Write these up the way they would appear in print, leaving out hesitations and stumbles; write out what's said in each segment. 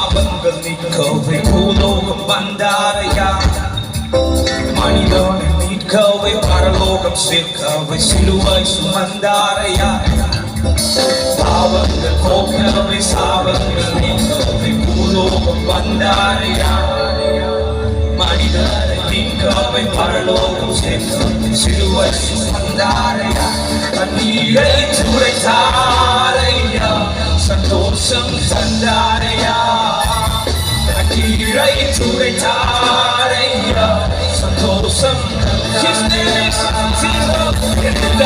சாபங்கள் நீக்கவை பூலோகம் வந்தாரையா மனிதனை மீட்கவை பரலோகம் சேர்க்கவை சிலுவை சுமந்தாரையா பாவங்கள் போக்கவை சாபங்கள் நீக்கவை பூலோகம் வந்தாரையா மனிதனை மீட்கவை பரலோகம் சேர்க்கவை சிலுவை சுமந்தாரையா கண்ணீரை துடைத்தாரையா சந்தோஷம் தந்தாரையா கண்ணீரை துடைத்தாரையா சந்தோஷம் His name is Jesus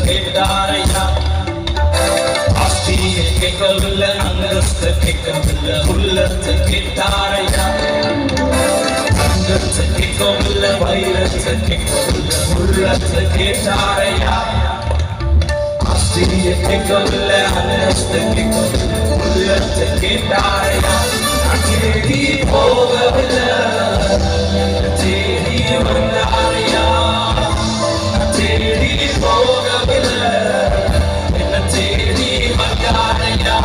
கேட்டாரையா ஆஸ்தியை கேட்கவில்லை அங்கத்தை கேட்கவில்லை உள்ளத்தை கேட்டாரையா அங்கத்தை கேட்கவில்லை வைரத்தை கேட்கவில்லை உள்ளத்தை கேட்டாரையா ஆஸ்தியை கேட்கவில்லை அங்கத்தை கேட்கவில்லை உள்ளத்தை கேட்டாரையா தேடி போகவில்லை தேடி வந்தாரையா தேடி போகவில்லை என்ன தேடி வந்தாரையா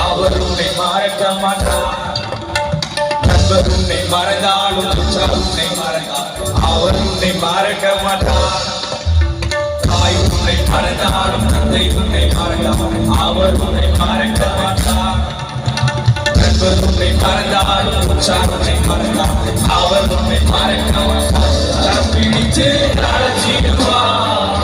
அவர் உன்னை மறக்க மாட்டார் நண்பர் உன்னை மறந்தாலும் உற்றார் உன்னை மறந்தார் அவர் உன்னை மறக்க மாட்டார் தாய் உன்னை மறந்தாலும் தந்தை உன்னை மறந்தார் அவர் உன்னை மறக்க மாட்டார் நண்பர் உன்னை மறந்தாலும் உற்றார் உன்னை மறந்தார் அவர் உன்னை மறக்க மாட்டார் பிடித்து நடத்திடுவார்